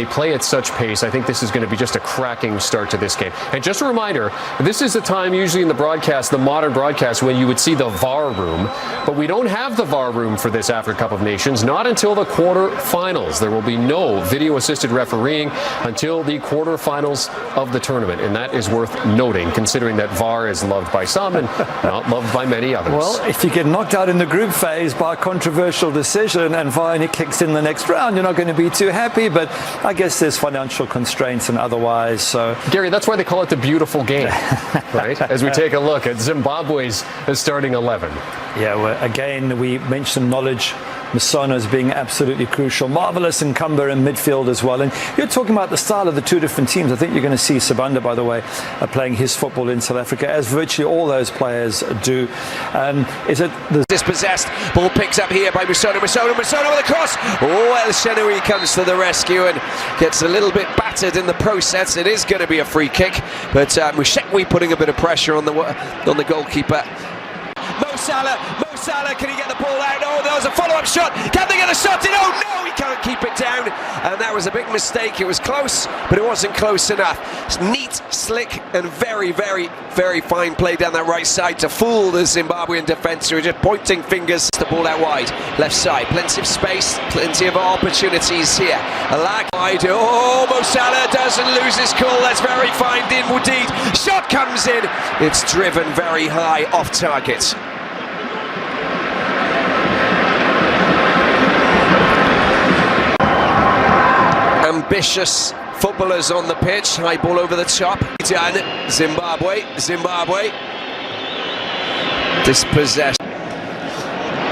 They play at such pace. I think this is going to be just a cracking start to this game. And just a reminder, this is the time usually in the broadcast, the modern broadcast, when you would see the VAR room. But we don't have the VAR room for this Africa Cup of Nations, not until the quarterfinals. There will be no video-assisted refereeing until the quarterfinals of the tournament. And that is worth noting, considering that VAR is loved by some and not loved by many others. Well, if you get knocked out in the group phase by a controversial decision and VAR only kicks in the next round, you're not going to be too happy. But I guess there's financial constraints and otherwise. So, Gary, that's why they call it the beautiful game, right? As we take a look at Zimbabwe's starting 11. Yeah, well, again, we mentioned knowledge. Musona as being absolutely crucial. Marvelous Nkamba in midfield as well. And you're talking about the style of the two different teams. I think you're going to see Sabanda, by the way, playing his football in South Africa, as virtually all those players do. Is it the dispossessed? Ball picks up here by Musona. Musona with a cross. Oh, El Shenawi comes to the rescue and gets a little bit battered in the process. It is going to be a free kick, but Mushekwi putting a bit of pressure on the goalkeeper. Mo Salah, can he get the ball out? Oh, there was a follow-up shot. Can they get a shot in? Oh, no, he can't keep it down. And that was a big mistake. It was close, but it wasn't close enough. It's neat, slick, and very, very, very fine play down that right side to fool the Zimbabwean defence who are just pointing fingers. The ball out wide, left side. Plenty of space, plenty of opportunities here. A lag wide. Oh, Mo Salah doesn't lose his cool. That's very fine indeed. Shot comes in. It's driven very high off target. Ambitious footballers on the pitch. High ball over the top. Zimbabwe. Dispossessed.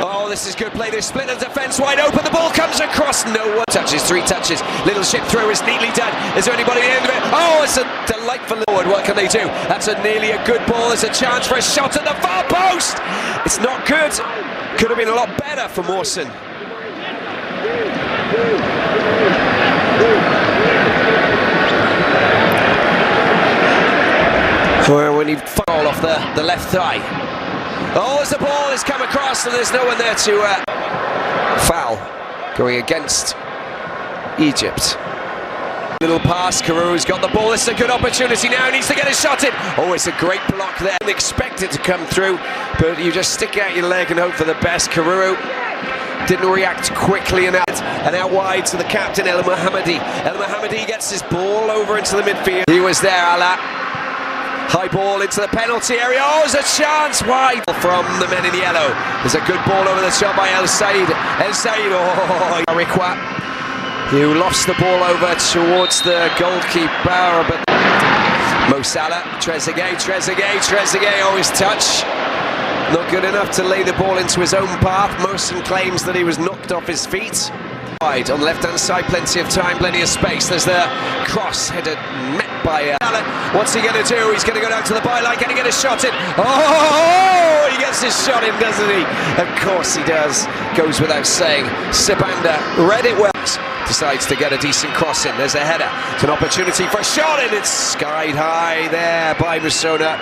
Oh, this is good play. They split the defence wide open. The ball comes across. No one touches. 3 touches. Little chip through is neatly done. Is there anybody at the end of it? Oh, it's a delightful forward. What can they do? That's nearly a good ball. There's a chance for a shot at the far post. It's not good. Could have been a lot better for Mawson. When he fall off the left thigh. Oh, as the ball has come across and there's no one there to foul going against Egypt. Little pass, Karu's got the ball. This is a good opportunity now. He needs to get a shot in. Oh, it's a great block there. Didn't expect it to come through, but you just stick out your leg and hope for the best. Karu didn't react quickly enough. And out wide to the captain, El Mohammadi. El Mohammadi gets his ball over into the midfield. He was there, Ala. High ball into the penalty area. Oh, there's a chance wide from the men in yellow. There's a good ball over the top by El Said. Oh, Arikwa, who lost the ball over towards the goalkeeper. But Mo Salah, Trezeguet. Oh, his touch. Not good enough to lay the ball into his own path. Mawson claims that he was knocked off his feet. Wide on the left-hand side, plenty of time, plenty of space. There's the cross headed met by Allen. What's he going to do? He's going to go down to the byline. Can he get a shot in? Oh, he gets his shot in, doesn't he? Of course he does. Goes without saying. Sabanda read it well. Decides to get a decent cross in. There's a header. It's an opportunity for a shot, and it's skied high there by Musona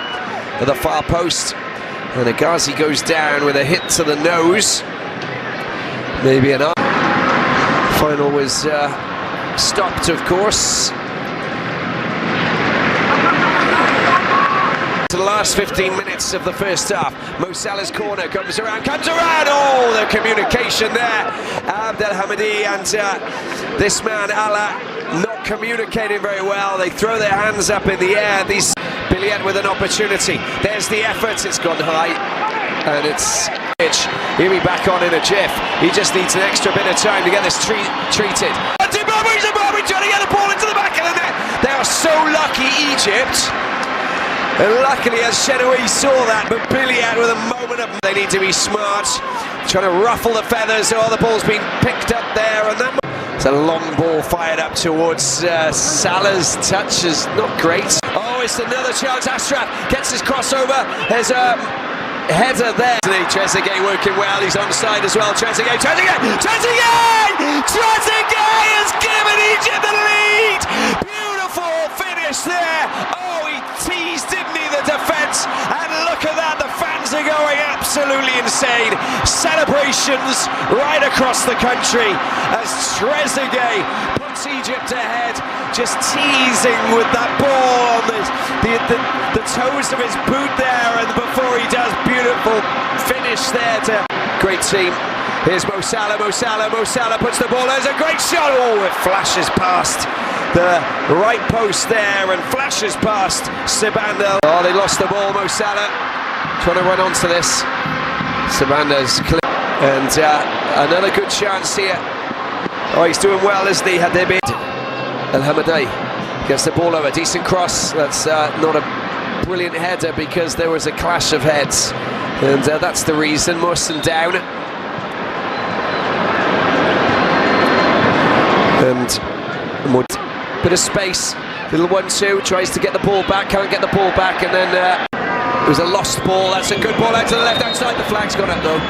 at the far post. And Agazi goes down with a hit to the nose. Maybe an arm. Final was stopped, of course. To the last 15 minutes of the first half. Mo Salah's corner comes around. Oh, the communication there. Abdelhamidi and this man, Allah, not communicating very well. They throw their hands up in the air. These Billiard with an opportunity. There's the effort. It's gone high. And it's he'll be back on in a jiff. He just needs an extra bit of time to get this treated. Zimbabwe trying to get the ball into the back of the net. They are so lucky, Egypt. And luckily, as Shenawi saw that, but Billiard with a moment of... They need to be smart, trying to ruffle the feathers. Oh, the ball's been picked up there, and that... It's a long ball fired up towards Salah's touch is not great. Oh, it's another chance. Ashraf gets his crossover. There's a header there. Trezeguet working well. He's onside as well. Trezeguet has given Egypt the lead. Beautiful finish there. Oh, he teased, didn't he, the defence? And look at that. The fans are going absolutely insane. Celebrations right across the country as Trezeguet puts puts Egypt ahead, just teasing with that ball on the toes of his boot there, and before he does, beautiful finish there to great team. Here's Mo Salah, Mo Salah, Mo Salah puts the ball, there's a great shot, oh, it flashes past the right post there and flashes past Sibanda. Oh, they lost the ball, Mo Salah trying to run onto this. Sibanda's clear, and another good chance here. Oh, he's doing well, isn't he? Had they been El Hamadai gets the ball over, decent cross. That's not a brilliant header because there was a clash of heads, and that's the reason. Morrison down, and more bit of space, little 1-2, tries to get the ball back, can't get the ball back, and then it was a lost ball. That's a good ball out to the left hand side. The flag's gone up though.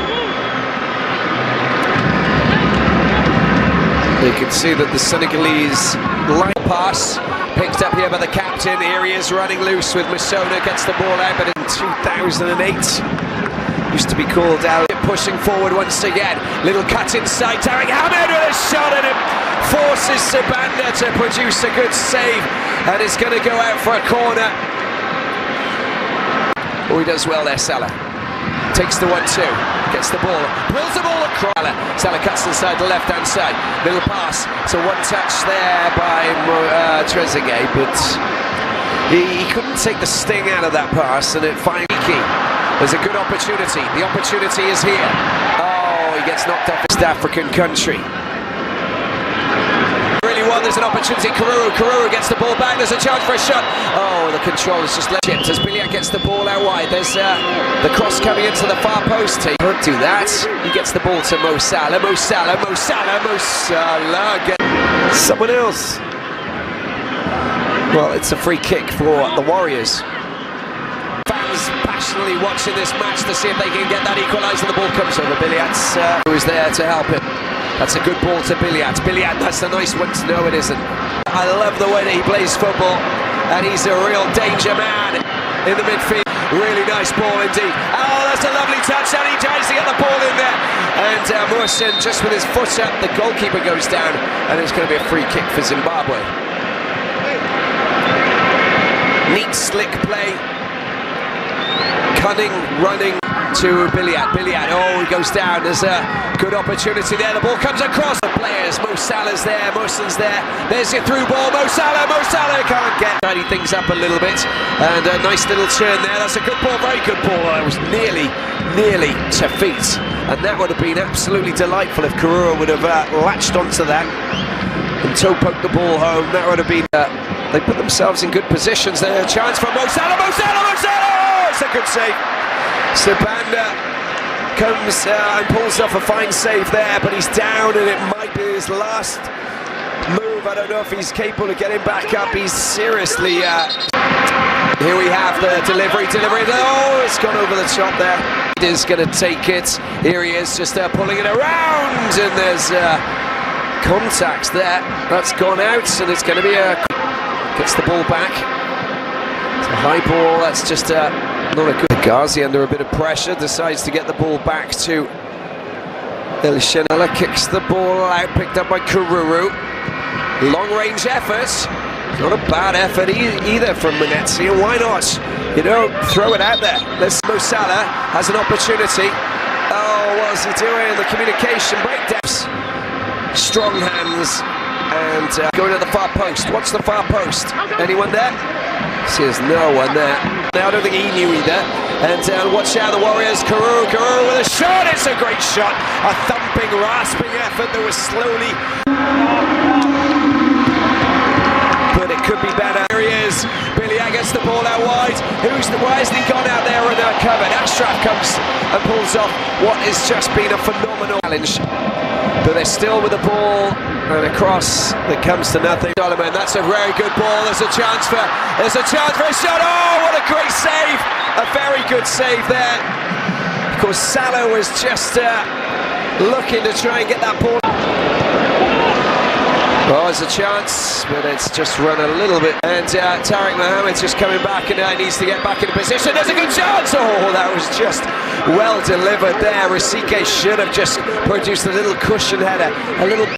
You can see that the Senegalese line pass picked up here by the captain. Here he is running loose with Masona, gets the ball out, but in 2008 used to be called out. Pushing forward once again, little cut inside, Tariq Ahmed with a shot, and it forces Sibanda to produce a good save, and it's going to go out for a corner. Oh, he does well there, Salah. Takes the 1-2, gets the ball, pulls the ball across. Salah cuts inside the left-hand side. Little pass, it's a one-touch there by Trezeguet, but he couldn't take the sting out of that pass, and it finally there's a good opportunity. The opportunity is here. Oh, he gets knocked off East African country. Really well, there's an opportunity. Karuru gets the ball back. There's a chance for a shot. Oh, the control is just chipped as Billiat gets the ball out wide. There's the cross coming into the far post. He can't do that. He gets the ball to Mo Salah. Mo Salah, Mo Salah, Mo Salah. Someone else. Well, it's a free kick for the Warriors. Fans passionately watching this match to see if they can get that equaliser. The ball comes over. Billiat who is there to help him. That's a good ball to Billiat. Billiat, that's a nice one. No, it isn't. I love the way that he plays football, and he's a real danger man in the midfield. Really nice ball indeed. Oh, that's a lovely touch, and he tries to get the ball in there. And Morrison, just with his foot up, the goalkeeper goes down, and it's going to be a free kick for Zimbabwe. Neat, slick play. Cunning running to Billiat. Billiat, oh, he goes down. There's a good opportunity there. The ball comes across the players. Mo Salah's there, Morrison's there. There's your through ball. Mo Salah can't get. Tidy things up a little bit, and a nice little turn there. That's a good ball, very good ball. It was nearly to feet, and that would have been absolutely delightful if Karura would have latched onto that and toe poked the ball home. That would have been. They put themselves in good positions there. A chance for Mo Salah. Mo Salah. Mo Salah. Oh, it's a good save. Sibanda comes and pulls off a fine save there, but he's down, and it might be his last move. I don't know if he's capable of getting back up. He's seriously. Here we have the delivery. Oh, it's gone over the top there. He is going to take it. Here he is, just pulling it around, and there's contact there. That's gone out, and it's going to be a. Gets the ball back. It's a high ball. That's just not a good. Ghazi under a bit of pressure decides to get the ball back to El Shenala. Kicks the ball out, picked up by Karuru. Long range effort. Not a bad effort either from Nnatzie, and why not? You know, throw it out there. Mo Salah has an opportunity. Oh, what is he doing? The communication breakdowns. Strong hands. And going to the far post. What's the far post? Anyone there? There's no one there. Now I don't think he knew either. And watch out, the Warriors. Karuru with a shot. It's a great shot. A thumping, rasping effort that was slowly. But it could be better. Here he is. Billiat gets the ball out wide. Why hasn't he gone out there and covered? Ashraf comes and pulls off what has just been a phenomenal challenge. But they're still with the ball, and a cross that comes to nothing. Solomon, that's a very good ball. There's a chance for a shot. Oh, what a great save! A very good save there. Of course, Salah was just looking to try and get that ball. Oh, there's a chance, but it's just run a little bit. And Tariq Mohammed's just coming back, and needs to get back into position. There's a good chance. Oh, that was just well delivered there. Rasike should have just produced a little cushion header, a little.